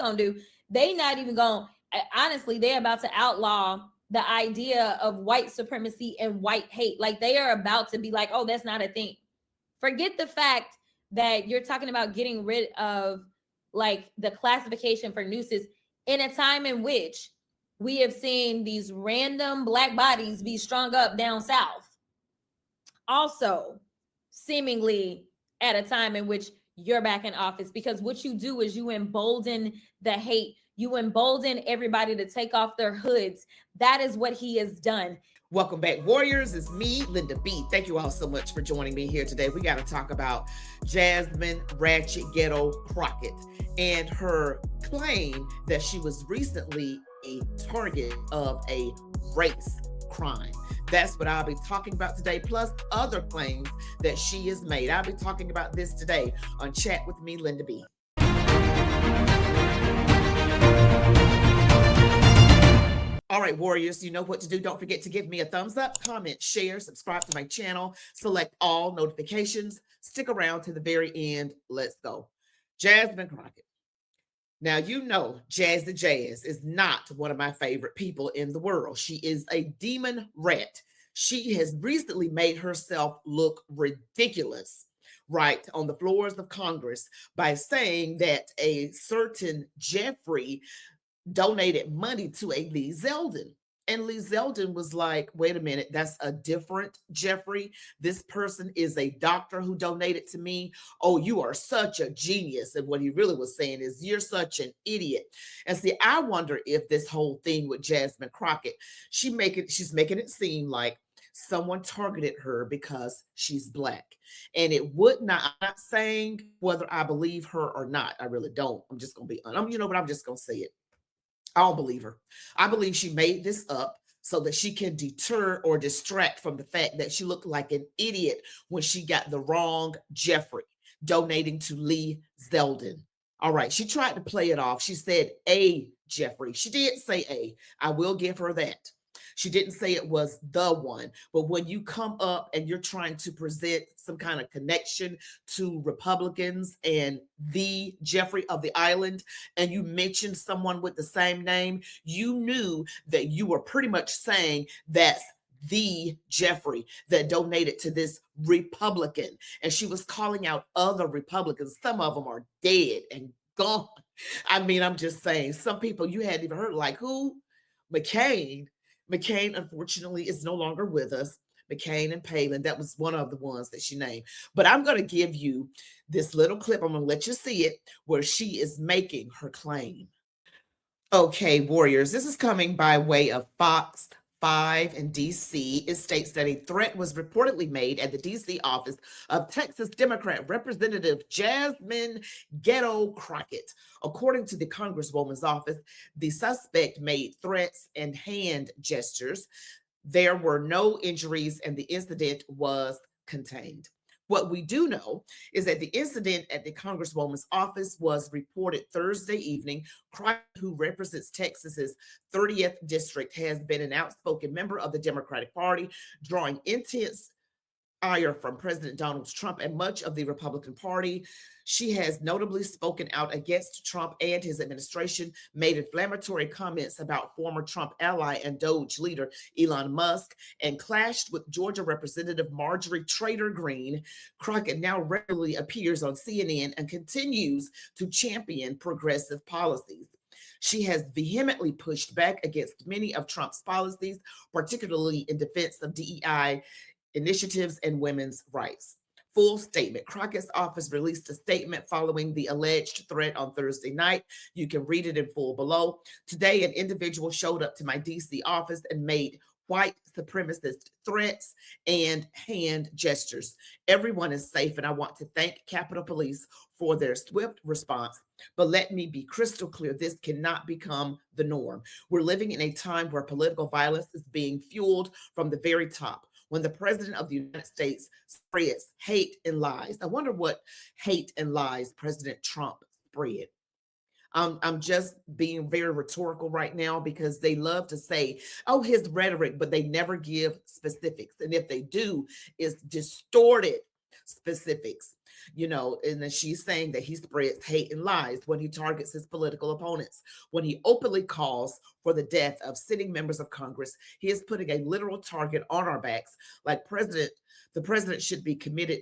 gonna do? They not even gonna, honestly, they're about to outlaw the idea of white supremacy and white hate. Like they are about to be like, oh, that's not a thing. Forget the fact that you're talking about getting rid of like the classification for nooses in a time in which we have seen these random black bodies be strung up down south. Also, seemingly at a time in which you're back in office, because what you do is you embolden the hate, you embolden everybody to take off their hoods. That is what he has done. Welcome back, Warriors. It's me, Linda B. Thank you all so much for joining me here today. We got to talk about Jasmine Ratchet Ghetto Crockett and her claim that she was recently a target of a race crime. That's what I'll be talking about today, plus other claims that she has made. I'll be talking about this today on Chat with me, Linda B. All right, Warriors, you know what to do. Don't forget to give me a thumbs up, comment, share, subscribe to my channel, select all notifications. Stick around to the very end. Let's go. Jasmine Crockett. Now, you know, Jazzy Jazz is not one of my favorite people in the world. She is a demon rat. She has recently made herself look ridiculous, right, on the floors of Congress by saying that a certain Jeffrey donated money to a Lee Zeldin. And Lee Zeldin was like, wait a minute, that's a different Jeffrey. This person is a doctor who donated to me. Oh, you are such a genius. And what he really was saying is, you're such an idiot. And see, I wonder if this whole thing with Jasmine Crockett, she's making it seem like someone targeted her because she's Black. And it would not, I'm not saying whether I believe her or not. I really don't. I'm just going to be honest. But I'm just going to say it. I don't believe her. I believe she made this up so that she can deter or distract from the fact that she looked like an idiot when she got the wrong Jeffrey donating to Lee Zeldin. All right, she tried to play it off. She said a Jeffrey. She did say a. I will give her that. She didn't say it was the one, but when you come up and you're trying to present some kind of connection to Republicans and the Jeffrey of the island, and you mentioned someone with the same name, you knew that you were pretty much saying that's the Jeffrey that donated to this Republican. And she was calling out other Republicans. Some of them are dead and gone. I mean, I'm just saying, some people you hadn't even heard, like who? McCain. McCain, unfortunately, is no longer with us. McCain and Palin, that was one of the ones that she named. But I'm going to give you this little clip. I'm going to let you see it where she is making her claim. Okay, Warriors, this is coming by way of Fox 5 in DC. It states that a threat was reportedly made at the DC office of Texas Democrat Representative Jasmine Ghetto Crockett. According to the Congresswoman's office, the suspect made threats and hand gestures. There were no injuries and the incident was contained. What we do know is that the incident at the Congresswoman's office was reported Thursday evening. Crockett, who represents Texas's 30th district, has been an outspoken member of the Democratic Party, drawing intense ire from President Donald Trump and much of the Republican Party. She has notably spoken out against Trump and his administration, made inflammatory comments about former Trump ally and Doge leader Elon Musk, and clashed with Georgia Representative Marjorie Taylor Greene. Crockett now regularly appears on CNN and continues to champion progressive policies. She has vehemently pushed back against many of Trump's policies, particularly in defense of DEI initiatives and women's rights. Full statement. Crockett's office released a statement following the alleged threat on Thursday night. You can read it in full below. Today, an individual showed up to my DC office and made white supremacist threats and hand gestures. Everyone is safe, and I want to thank Capitol Police for their swift response. But let me be crystal clear, this cannot become the norm. We're living in a time where political violence is being fueled from the very top. When the president of the United States spreads hate and lies. I wonder what hate and lies President Trump spread. I'm just being very rhetorical right now because they love to say, oh, his rhetoric, but they never give specifics. And if they do, it's distorted specifics. And then she's saying that he spreads hate and lies when he targets his political opponents, when he openly calls for the death of sitting members of Congress. He is putting a literal target on our backs. Like the president should be committed.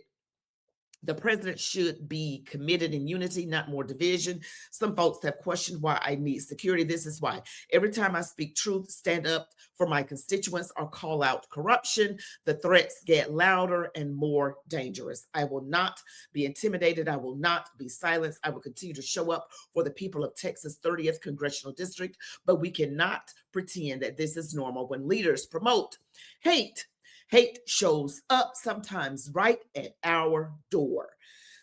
The president should be committed in unity, not more division. Some folks have questioned why I need security. This is why. Every time I speak truth, stand up for my constituents, or call out corruption, the threats get louder and more dangerous. I will not be intimidated. I will not be silenced. I will continue to show up for the people of Texas' 30th Congressional District, but we cannot pretend that this is normal when leaders promote hate. Hate shows up sometimes right at our door.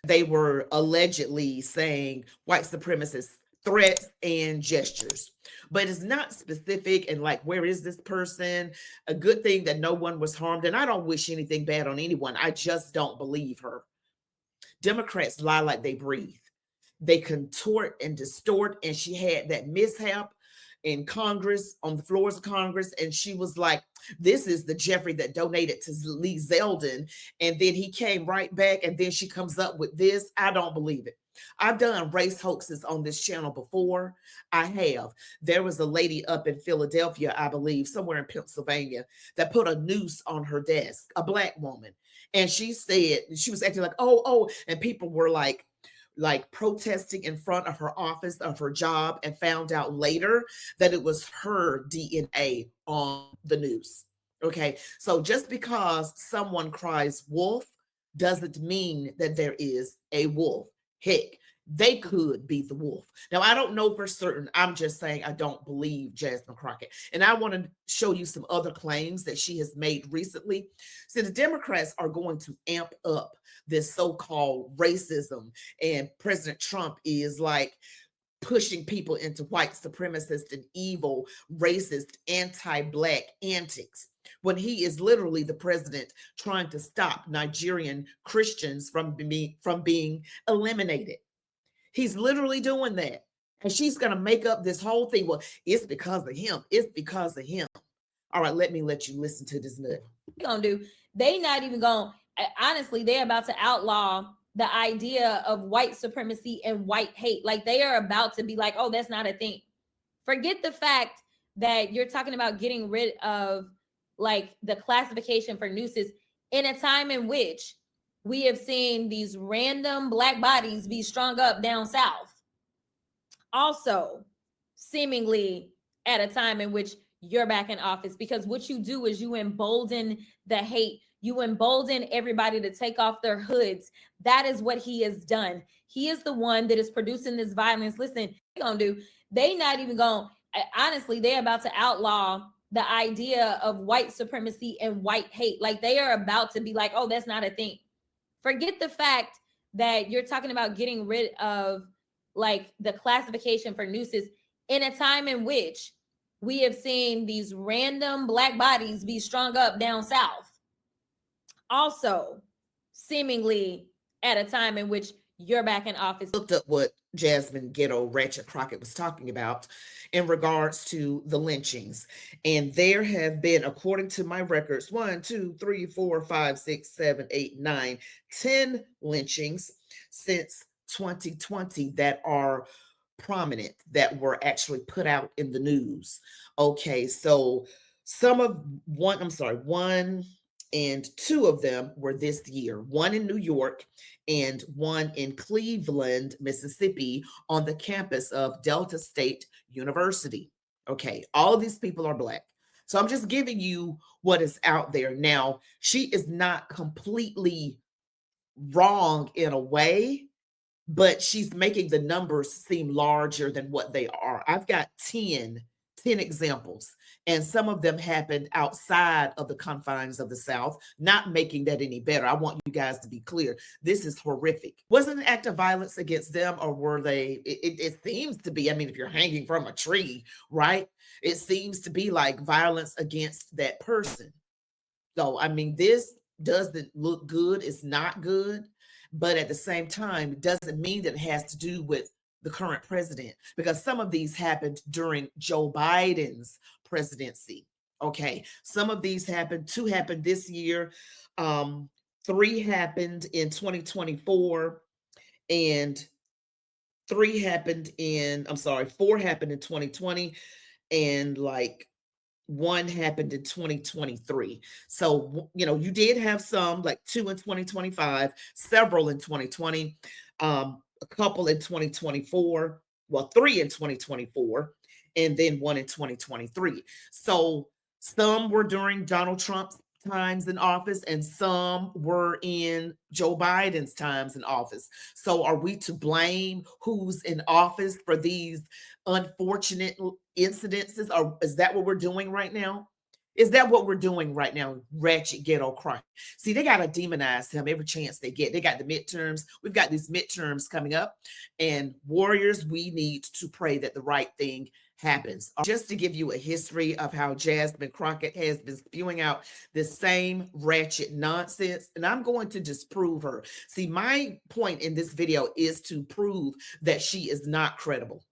They were allegedly saying white supremacist threats and gestures, but it's not specific. And like, where is this person? A good thing that no one was harmed. And I don't wish anything bad on anyone. I just don't believe her. Democrats lie like they breathe. They contort and distort. And she had that mishap in Congress, on the floors of Congress, and she was like, this is the Jeffrey that donated to Lee Zeldin, and then he came right back, and then she comes up with this. I don't believe it. I've done race hoaxes on this channel before. I have. There was a lady up in Philadelphia, I believe, somewhere in Pennsylvania, that put a noose on her desk, a Black woman, and she said, she was acting like, oh, and people were like protesting in front of her office of her job, and found out later that it was her DNA on the news. Okay. So just because someone cries wolf doesn't mean that there is a wolf. Heck, they could be the wolf. Now, I don't know for certain. I'm just saying I don't believe Jasmine Crockett. And I want to show you some other claims that she has made recently. So the Democrats are going to amp up this so-called racism, and President Trump is like pushing people into white supremacist and evil, racist, anti-Black antics, when he is literally the president trying to stop Nigerian Christians from being eliminated. He's literally doing that. And she's going to make up this whole thing. Well, it's because of him. It's because of him. All right, let you listen to this nut. Gonna do. They not even going. Honestly, they're about to outlaw the idea of white supremacy and white hate. Like, they are about to be like, oh, that's not a thing. Forget the fact that you're talking about getting rid of like the classification for nooses in a time in which we have seen these random Black bodies be strung up down south. Also, seemingly at a time in which you're back in office, because what you do is you embolden the hate. You embolden everybody to take off their hoods. That is what he has done. He is the one that is producing this violence. Listen, they're gonna do. They not even going. Honestly, they're about to outlaw the idea of white supremacy and white hate. Like, they are about to be like, oh, that's not a thing. Forget the fact that you're talking about getting rid of like the classification for nooses in a time in which we have seen these random Black bodies be strung up down south. Also, seemingly at a time in which you're back in office. Looked up what Jasmine Ghetto Ratchet Crockett was talking about in regards to the lynchings. And there have been, according to my records, 1, 2, 3, 4, 5, 6, 7, 8, 9, 10 lynchings since 2020 that are prominent, that were actually put out in the news. Okay, so one and two of them were this year, one in New York and one in Cleveland, Mississippi, on the campus of Delta State University. Okay, all of these people are Black. So I'm just giving you what is out there. Now, she is not completely wrong in a way, but she's making the numbers seem larger than what they are. I've got 10 examples, and some of them happened outside of the confines of the South, not making that any better. I want you guys to be clear. This is horrific. Was it an act of violence against them, or were they, it seems to be, I mean, if you're hanging from a tree, right? It seems to be like violence against that person. So, I mean, this doesn't look good. It's not good. But at the same time, it doesn't mean that it has to do with the current president, because some of these happened during Joe Biden's presidency. Okay. Some of these happened, two happened this year. 3 happened in 2024, and 3 happened in, I'm sorry, 4 happened in 2020, and like 1 happened in 2023. So, you did have some, like 2 in 2025, several in 2020, a couple in 2024, well, 3 in 2024, and then 1 in 2023. So, some were during Donald Trump's times in office, and some were in Joe Biden's times in office. So, are we to blame who's in office for these unfortunate incidences? Or is that what we're doing right now? Is that what we're doing right now? Ratchet ghetto crime. See, they got to demonize him every chance they get. They got the midterms. We've got these midterms coming up, and warriors, we need to pray that the right thing happens. Just to give you a history of how Jasmine Crockett has been spewing out this same ratchet nonsense, and I'm going to disprove her. See, my point in this video is to prove that she is not credible.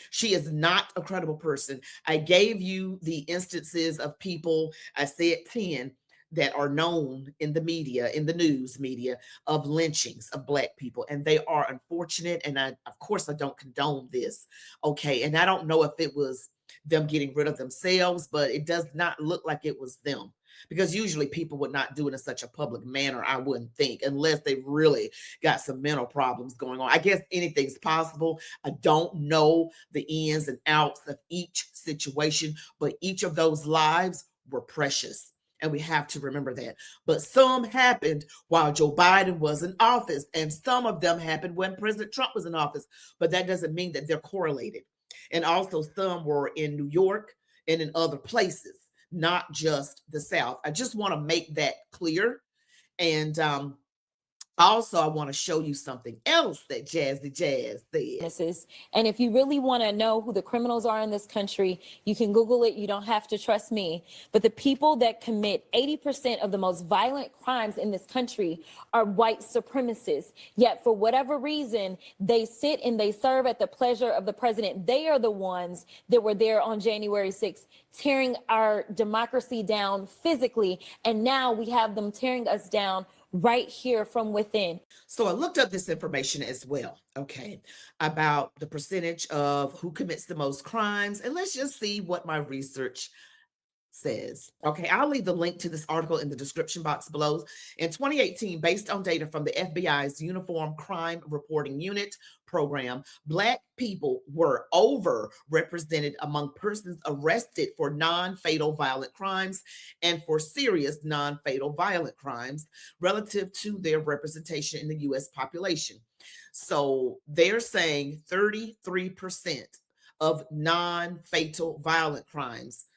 She is not a credible person. I gave you the instances of people, I said 10, that are known in the media, in the news media, of lynchings of Black people. And they are unfortunate. And of course, I don't condone this. Okay. And I don't know if it was them getting rid of themselves, but it does not look like it was them, because usually people would not do it in such a public manner, I wouldn't think, unless they really got some mental problems going on. I guess anything's possible. I don't know the ins and outs of each situation, but each of those lives were precious. And we have to remember that. But some happened while Joe Biden was in office, and some of them happened when President Trump was in office. But that doesn't mean that they're correlated. And also, some were in New York and in other places, not just the South. I just want to make that clear. And also, I want to show you something else that Jazzy Jazz said. And if you really want to know who the criminals are in this country, you can Google it. You don't have to trust me. But the people that commit 80% of the most violent crimes in this country are white supremacists. Yet, for whatever reason, they sit and they serve at the pleasure of the president. They are the ones that were there on January 6th, tearing our democracy down physically. And now we have them tearing us down right here from within. So I looked up this information as well, okay, about the percentage of who commits the most crimes. And let's just see what my research says. Okay, I'll leave the link to this article in the description box below. In 2018, based on data from the FBI's Uniform Crime Reporting Unit program, Black people were overrepresented among persons arrested for non-fatal violent crimes and for serious non-fatal violent crimes relative to their representation in the U.S. population. So they're saying 33% of non-fatal violent crimes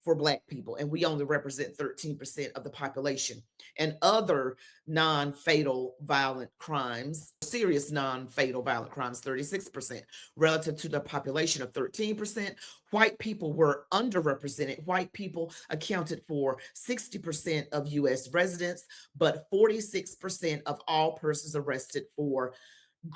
for Black people, and we only represent 13% of the population. And other non-fatal violent crimes, serious non-fatal violent crimes, 36%, relative to the population of 13%. White people were underrepresented. White people accounted for 60% of US residents, but 46% of all persons arrested for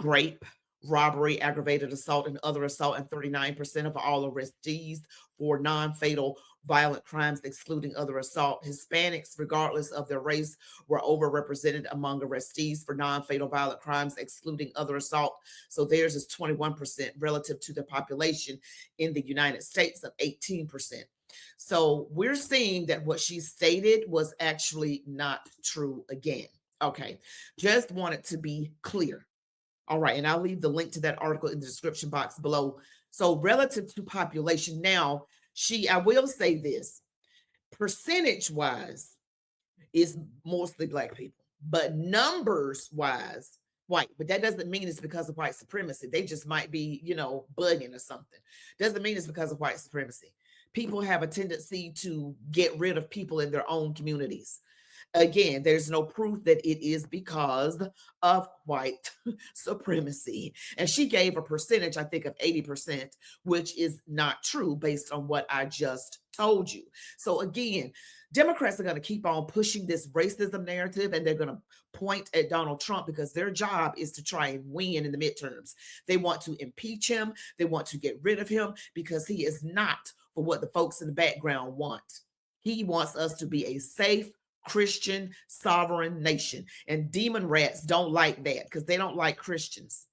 rape, robbery, aggravated assault, and other assault, and 39% of all arrestees for non-fatal violent crimes, excluding other assault. Hispanics, regardless of their race, were overrepresented among arrestees for non-fatal violent crimes, excluding other assault. So theirs is 21% relative to the population in the United States of 18%. So we're seeing that what she stated was actually not true again. Okay, just wanted to be clear. All right, and I'll leave the link to that article in the description box below. So relative to population, now I will say this, percentage wise is mostly Black people, but numbers wise, white. But that doesn't mean it's because of white supremacy. They just might be, bugging or something. Doesn't mean it's because of white supremacy. People have a tendency to get rid of people in their own communities. Again, there's no proof that it is because of white supremacy. And she gave a percentage, I think, of 80%, which is not true based on what I just told you. So again, Democrats are going to keep on pushing this racism narrative, and they're going to point at Donald Trump because their job is to try and win in the midterms. They want to impeach him. They want to get rid of him because he is not for what the folks in the background want. He wants us to be a safe, Christian sovereign nation. And demon rats don't like that because they don't like Christians.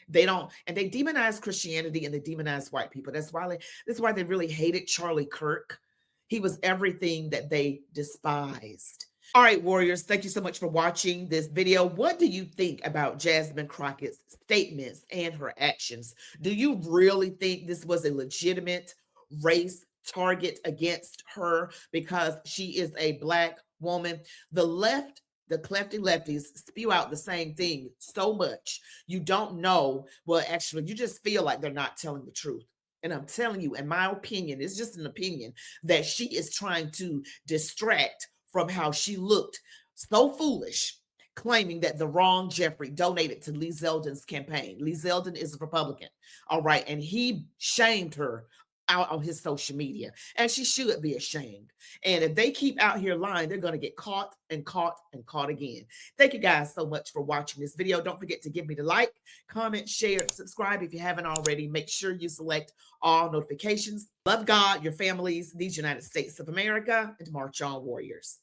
They don't, and they demonize Christianity and they demonize white people. That's why they really hated Charlie Kirk. He was everything that they despised. All right, warriors, thank you so much for watching this video. What do you think about Jasmine Crockett's statements and her actions? Do you really think this was a legitimate race target against her because she is a Black woman? The left, the clefty lefties spew out the same thing so much. You don't know. Well, actually, you just feel like they're not telling the truth. And I'm telling you, in my opinion, it's just an opinion, that she is trying to distract from how she looked so foolish, claiming that the wrong Jeffrey donated to Lee Zeldin's campaign. Lee Zeldin is a Republican, all right, and he shamed her out on his social media, and she should be ashamed. And if they keep out here lying, they're going to get caught and caught and caught again. Thank you guys so much for watching this video. Don't forget to give me the like, comment, share, subscribe if you haven't already. Make sure you select all notifications. Love God, your families, these United States of America, and march on, warriors.